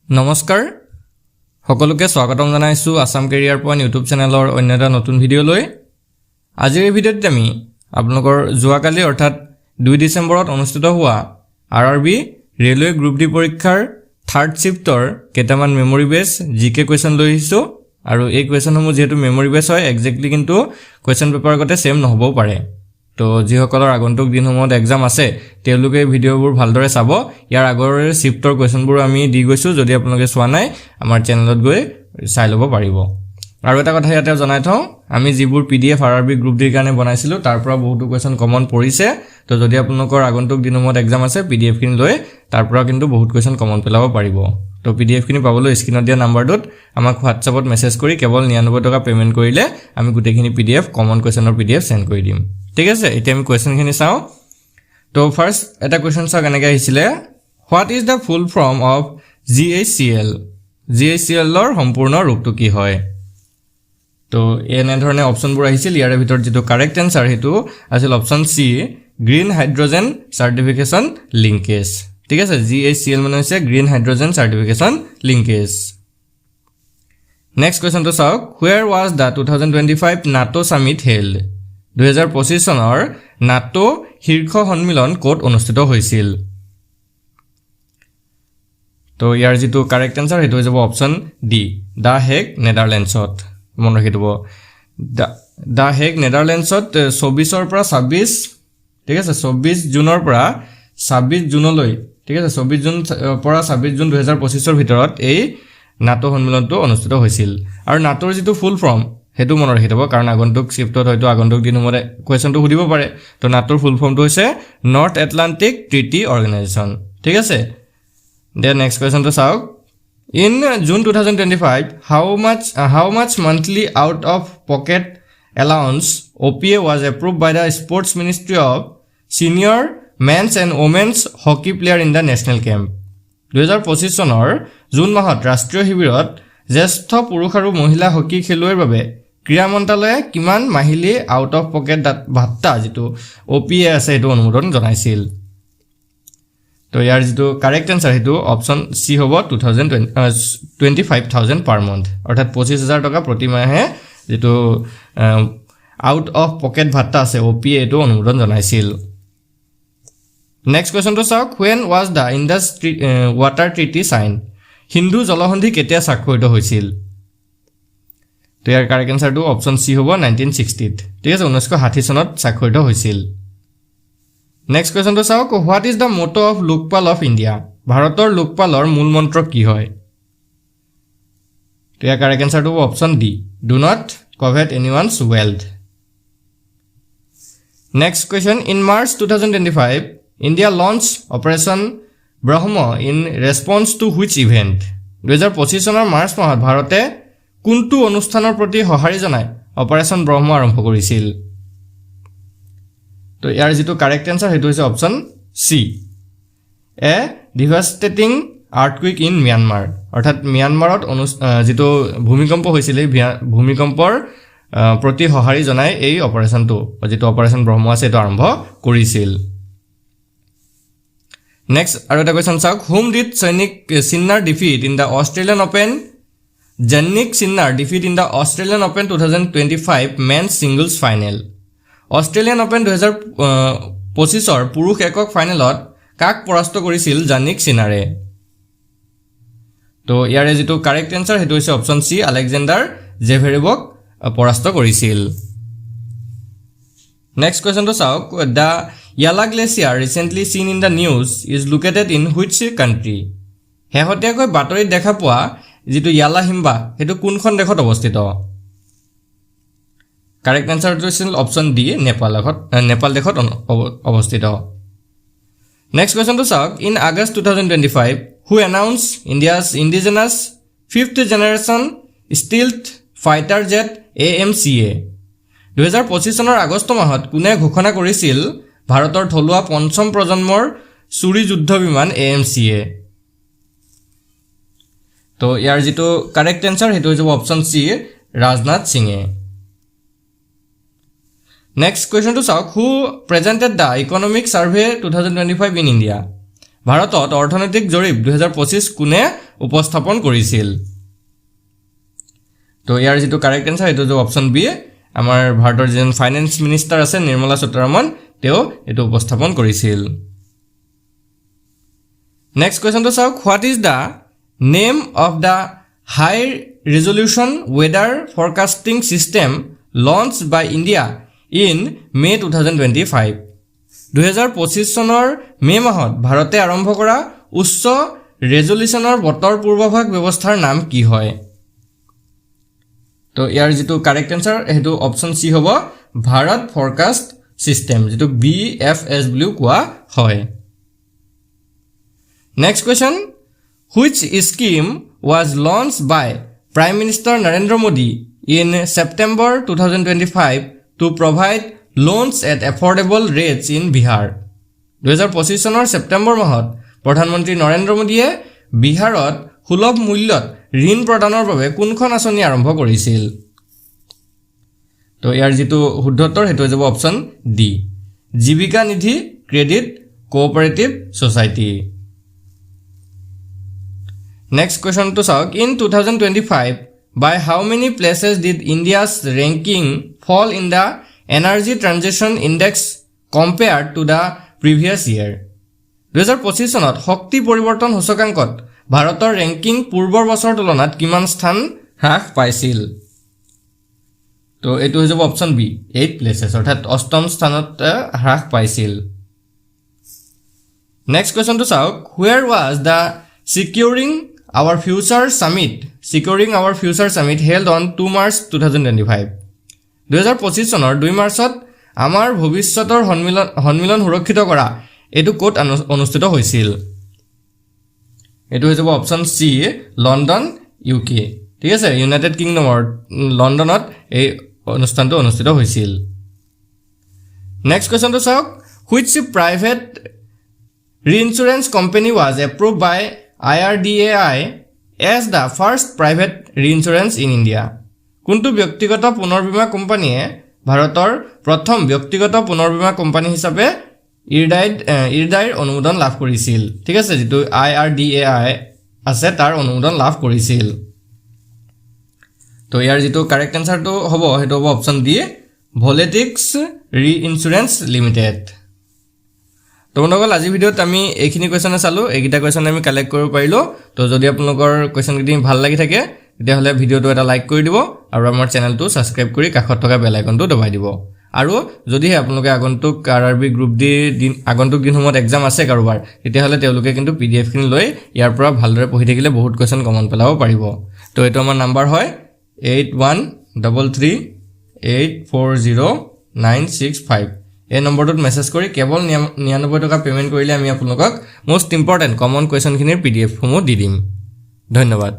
নমস্কাৰ সকলোকে স্বাগতম জনাইছো আসাম কেৰিয়াৰ পইণ্ট ইউটিউব চেনেলৰ অন্য এটা নতুন ভিডিঅ' লৈ আজিৰ এই ভিডিঅ'ত আমি আপোনালোকৰ যোৱাকালি অৰ্থাৎ 2 ডিচেম্বৰত অনুষ্ঠিত হোৱা আৰআৰবি ৰেলৱে গ্ৰুপ ডি পৰীক্ষাৰ থাৰ্ড শিফটৰ কেইটামান মেমৰি বেস জিকে কোৱেশ্চন লৈ আহিছো আৰু এই কোৱেশ্চনসমূহ যেহেতু মেমৰি বেস হয় এক্স্যাক্টলি কিন্তু কোৱেশ্চন পেপাৰ গতে সেম নহবও পাৰে তো যিসকলৰ আগন্তুক দিনসমূহত এক্সাম আছে তেওঁলোকে ভিডিঅ'বোৰ ভালদৰে চাব ইয়াৰ আগৰ শিফটৰ কোৱেশ্চনবোৰ আমি দি গৈছো যদি আপোনালোকে চোৱা নাই আমাৰ চেনেলত গৈ চাই ল'ব পাৰিব আৰু এটা কথা ইয়াতে জনাই থওঁ আমি যিবোৰ পিডিএফ আৰআৰবি গ্ৰুপ ডিৰ কাৰণে বনাইছিলো তাৰ পৰা বহুতো কোৱেশ্চন কমন পৰিছে তো যদি আপোনালোকৰ আগন্তুক দিনসমূহত এক্সাম আছে পিডিএফ খিনি লৈ তাৰ পৰা কিন্তু বহুত কোৱেশ্চন কমন পেলাব পাৰিব তো পিডিএফ খিনি পাবলৈ স্ক্ৰিনত দিয়া নাম্বাৰটোত আমাক হোৱাটছআপত মেছেজ কৰি কেৱল 99 টকা পেমেন্ট কৰিলে আমি গোটেইখিনি পিডিএফ কমন কোৱেশ্চনৰ পিডিএফ সেন্ড কৰি দিম ঠিক আছে এতিয়া আমি কোৱেশ্চন খিনি চাও তো ফাৰ্স্ট এটা কোৱেশ্চন চাও কেনেকৈ আহিছিলে what is da full form of GHCL GHCL ৰ সম্পূৰ্ণ ৰূপটো কি হয় তো এনে ধৰণে অপচনবোৰ আহিছিল ইয়াৰ ভিতৰত যেটো কাৰেক্ট আনসাৰ হেতু আছিল option C green hydrogen certification linkage ঠিক আছে GHCL মানে হৈছে green hydrogen certification linkage next question তো চাও where was the 2025 NATO summit held 2025 চনৰ নাটো শীৰ্ষ সন্মিলন ক'ত অনুষ্ঠিত হৈছিল তো ইয়াৰ যেটো কাৰেক্ট আনসাৰ হেতু যাব অপচন ডি দা হেগ নেদাৰল্যান্ডছত মন ৰাখিব দা হেগ নেদাৰল্যান্ডছত 24 ৰ পৰা 26 ঠিক আছে 24 জুনৰ পৰা 26 জুনলৈ ঠিক আছে 24 জুন পৰা 26 জুন 2025 ৰ ভিতৰত এই নাটো সন্মিলনটো অনুষ্ঠিত হৈছিল আৰু নাটোৰ যেটো ফুল ফৰ্ম হেতু মন ৰাখিব কাৰণ আগন্তুক শিফটত হয়তো আগন্তুক দিনমৰে কোৱেশ্চনটো সুধিব পাৰে তো নাটোৰ ফুল ফৰ্মটো হৈছে নৰ্থ এটলান্টিক ট্ৰিটি অৰ্গানাইজেচন ঠিক আছে দেন নেক্সট কোৱেশ্চন তো চাওক in June 2025 how much monthly out of pocket allowance OPA was approved by the sports ministry of senior men's and women's hockey player in the national camp 2025 চনৰ June মাহত ৰাষ্ট্ৰীয় শিবিৰত জ্যেষ্ঠ পুৰুষ আৰু মহিলা হকি খেলুৱৈৰ বাবে ক্ৰীড়া মন্ত্ৰালয়ে কিমান মাহিলী আউট অফ পকেট ভাত্তা যেটো OPA আছে এটো অনুমোদন জনাইছিল তো ইয়াৰ যেটো কাৰেক্ট আনসাৰ হেতু অপচন সি হ'ব 25000 পাৰ মান্থ অৰ্থাৎ 25000 টকা প্ৰতি মাহে যেটো আউট অফ পকেট ভাত্তা আছে OPA এটো অনুমোদন জনাইছিল নেক্সট কোৱেশ্চন তো চাওক when was the Indus water treaty signed Hindu জলসন্ধি কেতিয়া স্বাক্ষৰিত হৈছিল তো ইয়াৰ কাৰেক্ট আনসাৰটো অপচন সি হ'ব 1960 ঠিক আছে 1960 চনত স্বাক্ষৰিত হৈছিল নেক্সট কোৱেশ্চন তো চাওক what is the motto of Lokpal of India ভাৰতৰ লোকপালৰ মূল মন্ত্ৰ কি হয় তো ইয়াৰ কাৰেক্ট আনসাৰটো option D do not covet anyone's wealth next question in March 2025 India launch operation Brahma in response to which event 2025 চনৰ মাৰ্চ মাহত ভাৰতে কোনটো অনুষ্ঠানৰ প্ৰতি সঁহাৰি জনাই অপাৰেচন ব্ৰহ্ম আৰম্ভ কৰিছিল তো ইয়াৰ যেটো কাৰেক্ট আনসাৰ হেতু হৈছে option C a devastating earthquake in Myanmar অৰ্থাৎ মিয়ানমাৰত যেটো ভূমিকম্প হৈছিল ভূমিকম্পৰ প্ৰতি সঁহাৰি জনাই এই অপাৰেচনটো যেটো অপাৰেচন ব্ৰহ্ম আছে এটো আৰম্ভ কৰিছিল নেক্সট আৰু এটা কোৱেশ্চন চাওক whom did সৈনিক Sinner defeat in the Australian Open Jannik Sinner defeat in the Australian Open 2025 men's singles final Australian Open 2025 ৰ পুৰুষ একক ফাইনেলত কাক পৰাস্ত কৰিছিল জানিক সিনাৰে তো ইয়াৰে যেটো কাৰেক্ট আনসাৰ হেতু হৈছে অপচন সি আলেকজেণ্ডাৰ জেভেৰেভক পৰাস্ত কৰিছিল নেক্সট কোৱেশ্চন তো চাওক the Yala glacier recently seen in the news is located in which country হেহতিয়াকৈ বাতৰিত দেখা পোৱা যেটো ইয়ালা হিমবা হেতু কোনখন দেশত অৱস্থিত কাৰেক্ট আনসাৰটো আছিল অপচন ডি নেপাল দেশত অৱস্থিত নেক্সট কোৱেশ্চন তো চাওক in August 2025 who announce India's indigenous 5th generation stealth fighter jet AMCA 2025 চনৰ আগষ্ট মাহত কোনে ঘোষণা কৰিছিল ভাৰতৰ থলুৱা পঞ্চম প্ৰজন্মৰ চুৰি যুদ্ধ বিমান AMCA তো ইয়াৰ যেটো কাৰেক্ট আনসাৰ হেতু হৈছে অপচন সি ৰাজনাথ সিংয়ে Next question to Sauk, who presented the economic survey 2025 in India? ভাৰতত অৰ্থনৈতিক জৰীপ 2025 কোনে উপস্থাপন কৰিছিল তো ইয়াৰ যেটো কাৰেক্ট আনসাৰ এটো যে অপচন বি আমাৰ ভাৰতৰ যেন ফাইনান্স মিনিষ্টাৰ আছে নিৰ্মলা সীতাৰমণ তেও এটো উপস্থাপন কৰিছিল নেক্সট কোৱেশ্চন তো চাওক what is the name of the high resolution weather forecasting system launched by India in May 2025 2025 চনৰ মে মাহত ভাৰতে আৰম্ভ কৰা উচ্চ ৰেজলিউশনৰ বতৰ পূৰ্বাভাস ব্যৱস্থাৰ নাম কি হয় তো ইয়াৰ যেটো কাৰেক্ট আনসাৰ হেতু অপচন সি হ'ব ভাৰত ফৰকাস্ট সিস্টেম যেটো BFS বুলি কোৱা হয় next question which scheme was launched by Prime Minister Narendra Modi in September 2025 to provide loans at affordable rates in Bihar 2025 চনৰ সেপ্টেম্বৰ মাহত প্ৰধানমন্ত্ৰী নৰেন্দ্ৰ মোদীয়ে বিহাৰত সুলভ মূল্যত ঋণ প্ৰদানৰ বাবে কোনখন আঁচনি আৰম্ভ কৰিছিল তো ইয়াৰ যেটো শুদ্ধতৰ হেতু যাব option D Jeevika Nidhi credit cooperative society Next question to Sauk. In 2025, by how many places did India's ranking fall in the Energy Transition Index compared to the previous year? 2025 চনত শক্তি পৰিৱৰ্তন সূচকাংকত ভাৰতৰ ৰেংকিং পূৰ্বৰ বছৰ তুলনাত কিমান স্থান হ্ৰাস পাইছিল তো এটো হৈ যাব অপচন বি 8 প্লেसेस অৰ্থাৎ অষ্টম স্থানত হ্ৰাস পাইছিল next question to Sauk. Where was the Securing Our Future Summit held on 2 March 2025 2025 চনৰ 2 মাৰ্চত আমাৰ ভৱিষ্যতৰ সন্মিলন সুৰক্ষিত কৰা এটো কোট অনুষ্ঠিত হৈছিল এটো হৈ যাব অপচন সি লণ্ডন UK ঠিক আছে ইউনাইটেড কিংডমৰ লণ্ডনত এই অনুষ্ঠানটো অনুষ্ঠিত হৈছিল next question to Sauk. Which private reinsurance company was approved by IRDAI as the first private reinsurance in India কোনটো ব্যক্তিগত পুনৰ্বীমা কোম্পানীয়ে ভাৰতৰ প্ৰথম ব্যক্তিগত পুনৰ্বীমা কোম্পানী হিচাপে ইৰডাইৰ অনুমোদন লাভ কৰিছিল ঠিক আছে যেটো IRDAI আছে তাৰ অনুমোদন লাভ কৰিছিল তো ইয়াৰ যেটো কাৰেক্ট আনসাৰ তো হ'ব হেতু হ'ব অপচন ডি ভলেটিক্স ৰিইনসুৰেন্স লিমিটেড তো বন্ধুসকল আজি ভিডিওত আমি এইখিনি কোৱেশ্চন চালো এইকিটা কোৱেশ্চন আমি কালেক্ট কৰিব পাৰিলো তো যদি আপোনালোকৰ কোৱেশ্চন কিটি ভাল লাগি থাকে তেতিয়াহলে ভিডিওটো এটা লাইক কৰি দিব আৰু আমাৰ চেনেলটো সাবস্ক্ৰাইব কৰি কাষত থকা বেল আইকনটো দবাই দিব আৰু যদি আপোনালোকে আগন্তুক আৰআৰবি গ্ৰুপ ডি আগন্তুক দিনসমূহত এক্সাম আছে কাৰোবাৰ তেতিয়াহলে তেওঁলোকে কিন্তু PDF খিনি লৈ ইয়াৰ পৰা ভালদৰে পঢ়ি থাকিলে বহুত কোৱেশ্চন কমন পেলাব পাৰিব তো এটো আমাৰ নাম্বাৰ হয় 8133840965 এই নম্বৰটোত মেছেজ কৰি কেৱল 99 টকা পেমেন্ট কৰিলে আমি আপোনালোকক মোস্ট ইম্পৰ্টেন্ট কমন কোৱেশ্চন খিনিৰ PDF সমূহ দি দিম ধন্যবাদ